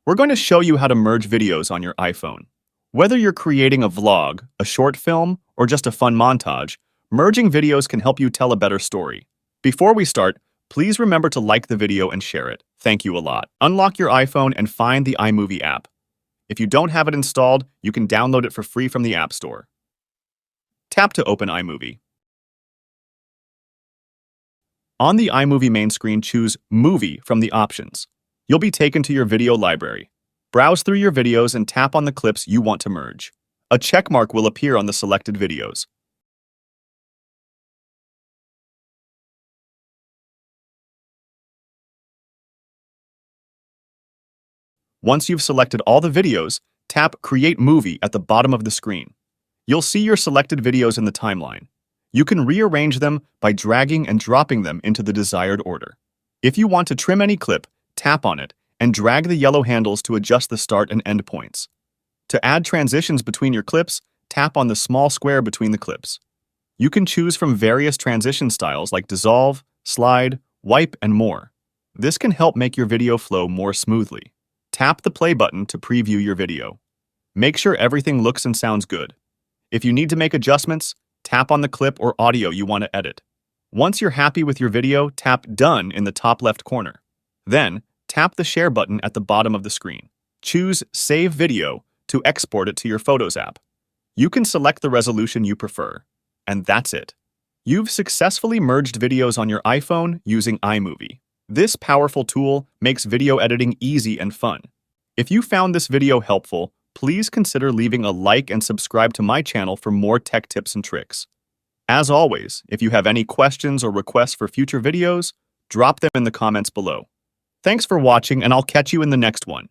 We're going to show you how to merge videos on your iPhone. Whether you're creating a vlog, a short film, or just a fun montage, merging videos can help you tell a better story. Before we start, please remember to like the video and share it. Thank you a lot. Unlock your iPhone and find the iMovie app. If you don't have it installed, you can download it for free from the App Store. Tap to open iMovie. On the iMovie main screen, choose Movie from the options. You'll be taken to your video library. Browse through your videos and tap on the clips you want to merge. A check mark will appear on the selected videos. Once you've selected all the videos, tap Create Movie at the bottom of the screen. You'll see your selected videos in the timeline. You can rearrange them by dragging and dropping them into the desired order. If you want to trim any clip, tap on it and drag the yellow handles to adjust the start and end points. To add transitions between your clips, tap on the small square between the clips. You can choose from various transition styles like dissolve, slide, wipe, and more. This can help make your video flow more smoothly. Tap the play button to preview your video. Make sure everything looks and sounds good. If you need to make adjustments, tap on the clip or audio you want to edit. Once you're happy with your video, tap Done in the top left corner. Then, tap the Share button at the bottom of the screen. Choose Save Video to export it to your Photos app. You can select the resolution you prefer. And that's it. You've successfully merged videos on your iPhone using iMovie. This powerful tool makes video editing easy and fun. If you found this video helpful, please consider leaving a like and subscribe to my channel for more tech tips and tricks. As always, if you have any questions or requests for future videos, drop them in the comments below. Thanks for watching, and I'll catch you in the next one.